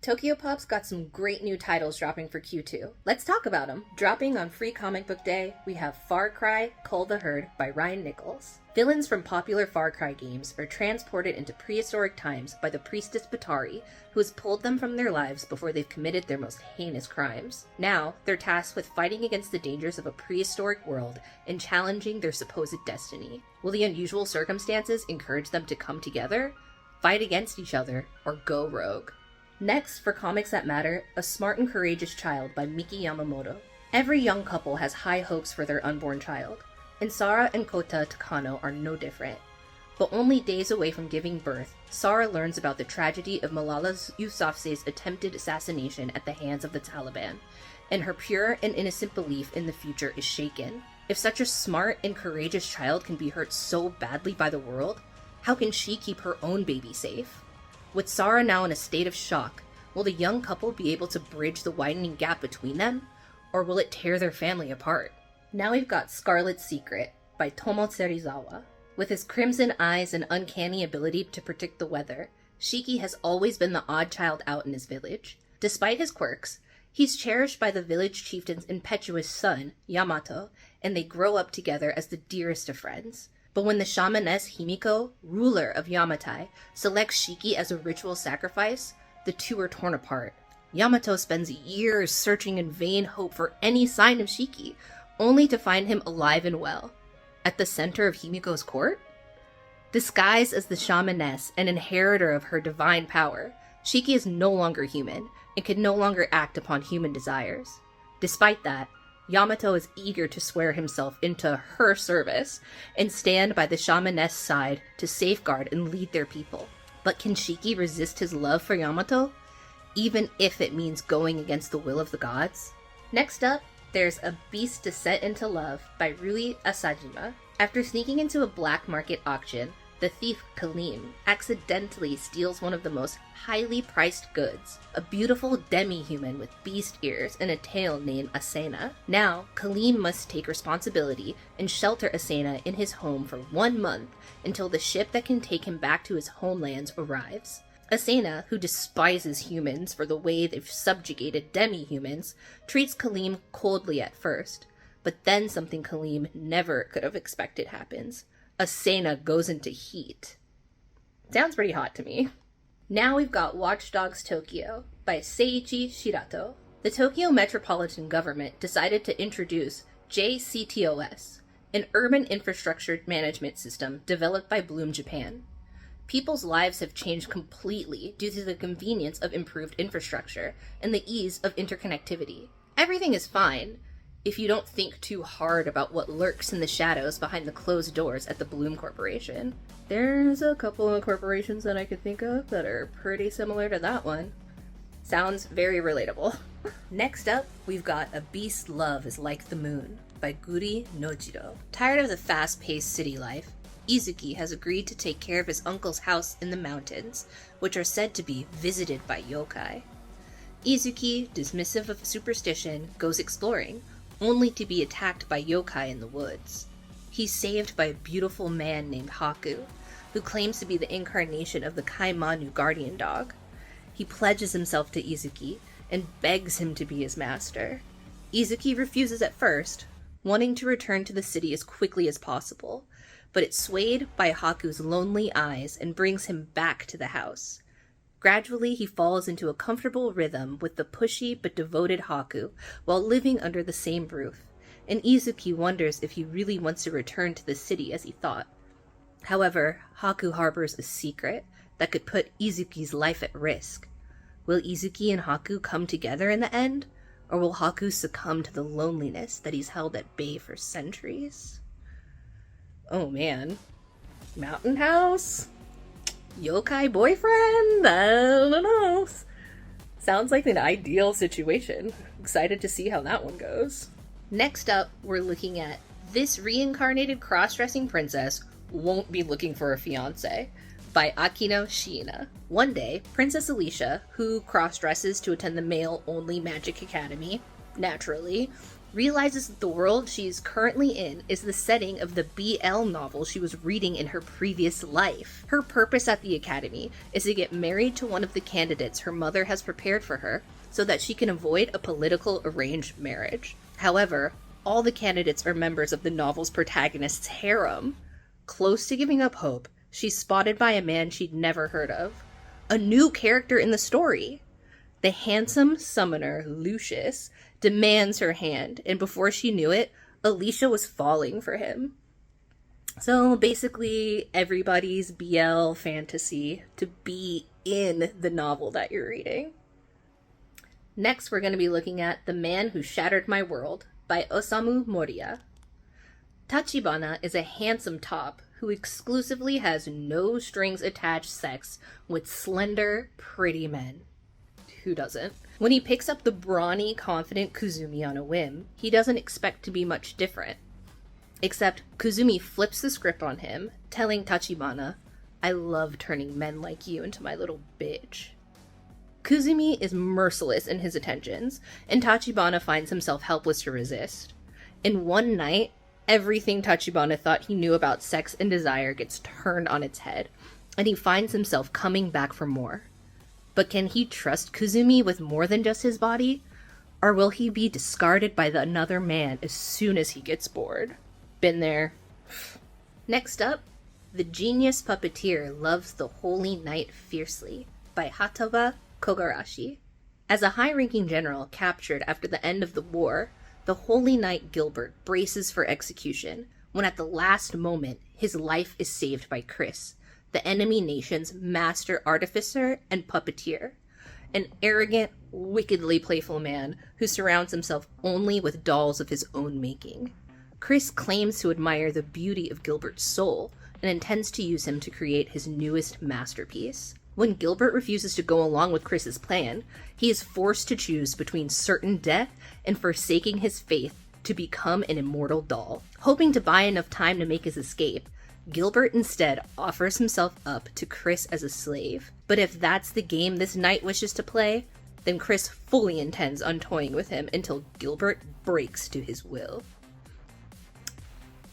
Tokyopop's got some great new titles dropping for Q2. Let's talk about them. Dropping on Free Comic Book Day, we have Far Cry: Cull the Heard by Ryan Nichols. Villains from popular Far Cry games are transported into prehistoric times by the priestess Batari, who has pulled them from their lives before they've committed their most heinous crimes. Now, they're tasked with fighting against the dangers of a prehistoric world and challenging their supposed destiny. Will the unusual circumstances encourage them to come together, fight against each other, or go rogue? Next, for Comics That Matter, A Smart and Courageous Child by Miki Yamamoto. Every young couple has high hopes for their unborn child, and Sara and Kota Takano are no different. But only days away from giving birth, Sara learns about the tragedy of Malala Yousafzai's attempted assassination at the hands of the Taliban, and her pure and innocent belief in the future is shaken. If such a smart and courageous child can be hurt so badly by the world, how can she keep her own baby safe? With Sara now in a state of shock, will the young couple be able to bridge the widening gap between them, or will it tear their family apart? Now we've got Scarlet's Secret by Tomo Serizawa. With his crimson eyes and uncanny ability to predict the weather, Shiki has always been the odd child out in his village. Despite his quirks, he's cherished by the village chieftain's impetuous son, Yamato, and they grow up together as the dearest of friends. But when the shamaness Himiko, ruler of Yamatai, selects Shiki as a ritual sacrifice, the two are torn apart. Yamato spends years searching in vain hope for any sign of Shiki, only to find him alive and well, at the center of Himiko's court? Disguised as the shamaness and inheritor of her divine power, Shiki is no longer human and can no longer act upon human desires. Despite that, Yamato is eager to swear himself into her service and stand by the shamaness' side to safeguard and lead their people. But can Shiki resist his love for Yamato, even if it means going against the will of the gods? Next up, there's A Beast Descent into Love by Rui Asajima. After sneaking into a black market auction, the thief Kalim accidentally steals one of the most highly priced goods, a beautiful demi-human with beast ears and a tail named Asena. Now, Kalim must take responsibility and shelter Asena in his home for 1 month until the ship that can take him back to his homelands arrives. Asena, who despises humans for the way they've subjugated demi-humans, treats Kalim coldly at first, but then something Kalim never could have expected happens. Asena goes into heat. Sounds pretty hot to me. Now we've got Watch Dogs Tokyo by Seiichi Shirato. The Tokyo Metropolitan Government decided to introduce JCTOS, an urban infrastructure management system developed by Bloom Japan. People's lives have changed completely due to the convenience of improved infrastructure and the ease of interconnectivity. Everything is fine if you don't think too hard about what lurks in the shadows behind the closed doors at the Bloom Corporation. There's a couple of corporations that I could think of that are pretty similar to that one. Sounds very relatable. Next up, we've got A Beast's Love is Like the Moon by Guri Nojiro. Tired of the fast-paced city life, Izuki has agreed to take care of his uncle's house in the mountains, which are said to be visited by yokai. Izuki, dismissive of superstition, goes exploring, only to be attacked by yokai in the woods. He's saved by a beautiful man named Haku, who claims to be the incarnation of the Kaimanu guardian dog. He pledges himself to Izuki and begs him to be his master. Izuki refuses at first, wanting to return to the city as quickly as possible, but it's swayed by Haku's lonely eyes and brings him back to the house. Gradually, he falls into a comfortable rhythm with the pushy but devoted Haku while living under the same roof, and Izuki wonders if he really wants to return to the city as he thought. However, Haku harbors a secret that could put Izuki's life at risk. Will Izuki and Haku come together in the end, or will Haku succumb to the loneliness that he's held at bay for centuries? Oh man. Mountain house? Yokai boyfriend? I don't know. Sounds like an ideal situation. Excited to see how that one goes. Next up, we're looking at This Reincarnated Cross-Dressing Princess Won't Be Looking for a Fiancé by Akino Shiina. One day, Princess Alicia, who cross-dresses to attend the male-only magic academy, naturally, realizes that the world she's currently in is the setting of the BL novel she was reading in her previous life. Her purpose at the academy is to get married to one of the candidates her mother has prepared for her so that she can avoid a political arranged marriage. However, all the candidates are members of the novel's protagonist's harem. Close to giving up hope, she's spotted by a man she'd never heard of. A new character in the story. The handsome summoner, Lucius, demands her hand, and before she knew it, Alicia was falling for him. So basically, everybody's BL fantasy to be in the novel that you're reading. Next, we're going to be looking at The Man Who Shattered My World by Osamu Moriya. Tachibana is a handsome top who exclusively has no strings attached sex with slender, pretty men. Who doesn't? When he picks up the brawny, confident Kuzumi on a whim, he doesn't expect to be much different. Except Kuzumi flips the script on him, telling Tachibana, "I love turning men like you into my little bitch." Kuzumi is merciless in his attentions, and Tachibana finds himself helpless to resist. In one night, everything Tachibana thought he knew about sex and desire gets turned on its head, and he finds himself coming back for more. But can he trust Kuzumi with more than just his body? Or will he be discarded by another man as soon as he gets bored? Been there. Next up, The Genius Puppeteer Loves the Holy Knight Fiercely by Hataba Kogarashi. As a high-ranking general captured after the end of the war, the Holy Knight Gilbert braces for execution when at the last moment his life is saved by Chris, the enemy nation's master artificer and puppeteer, an arrogant, wickedly playful man who surrounds himself only with dolls of his own making. Chris claims to admire the beauty of Gilbert's soul and intends to use him to create his newest masterpiece. When Gilbert refuses to go along with Chris's plan, he is forced to choose between certain death and forsaking his faith to become an immortal doll. Hoping to buy enough time to make his escape, Gilbert instead offers himself up to Chris as a slave. But if that's the game this knight wishes to play, then Chris fully intends on toying with him until Gilbert breaks to his will.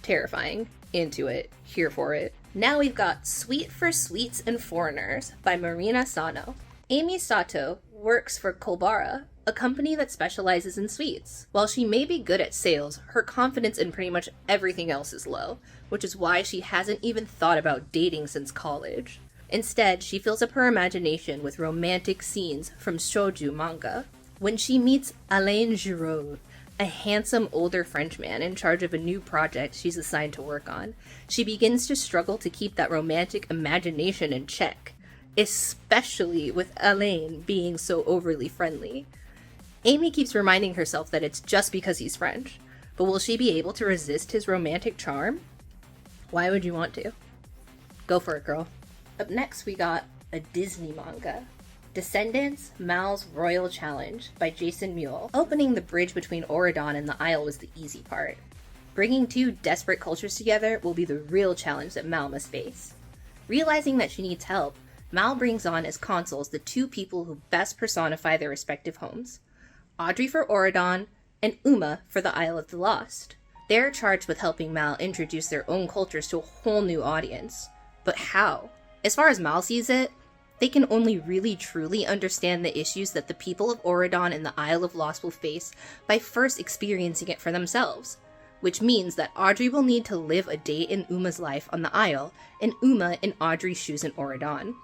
Terrifying. Into it. Here for it. Now we've got Sweet for Sweets and Foreigners by Marina Sano. Amy Sato works for Kolbara, a company that specializes in sweets. While she may be good at sales, her confidence in pretty much everything else is low, which is why she hasn't even thought about dating since college. Instead, she fills up her imagination with romantic scenes from shoujo manga. When she meets Alain Giraud, a handsome older Frenchman in charge of a new project she's assigned to work on, she begins to struggle to keep that romantic imagination in check, especially with Alain being so overly friendly. Amy keeps reminding herself that it's just because he's French, but will she be able to resist his romantic charm? Why would you want to? Go for it, girl. Up next, we got a Disney manga. Descendants, Mal's Royal Challenge by Jason Mule. Opening the bridge between Auradon and the Isle was the easy part. Bringing two desperate cultures together will be the real challenge that Mal must face. Realizing that she needs help, Mal brings on as consuls the two people who best personify their respective homes. Audrey for Auradon, and Uma for the Isle of the Lost. They're charged with helping Mal introduce their own cultures to a whole new audience. But how? As far as Mal sees it, they can only really truly understand the issues that the people of Auradon and the Isle of Lost will face by first experiencing it for themselves, which means that Audrey will need to live a day in Uma's life on the Isle, and Uma in Audrey's shoes in Auradon.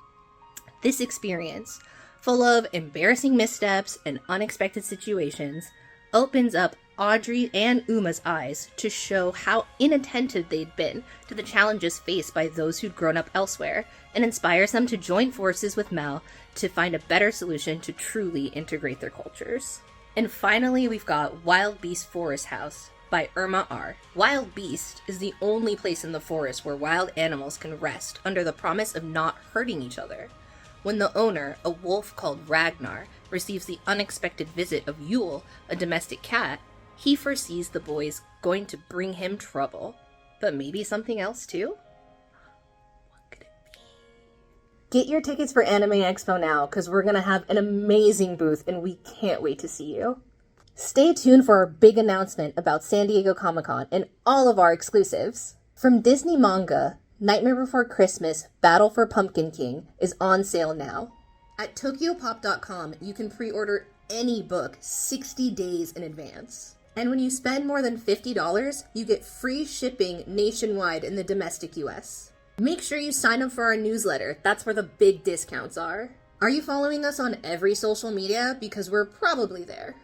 This experience, full of embarrassing missteps and unexpected situations, opens up Audrey and Uma's eyes to show how inattentive they'd been to the challenges faced by those who'd grown up elsewhere, and inspires them to join forces with Mal to find a better solution to truly integrate their cultures. And finally, we've got Wild Beast Forest House by Irma R. Wild Beast is the only place in the forest where wild animals can rest under the promise of not hurting each other. When the owner, a wolf called Ragnar, receives the unexpected visit of Yule, a domestic cat, he foresees the boys going to bring him trouble. But maybe something else too? What could it be? Get your tickets for Anime Expo now, because we're going to have an amazing booth and we can't wait to see you. Stay tuned for our big announcement about San Diego Comic-Con and all of our exclusives. From Disney Manga, Nightmare Before Christmas, Battle for Pumpkin King is on sale now. At TOKYOPOP.com, you can pre-order any book 60 days in advance. And when you spend more than $50, you get free shipping nationwide in the domestic US. Make sure you sign up for our newsletter. That's where the big discounts are. Are you following us on every social media? Because we're probably there.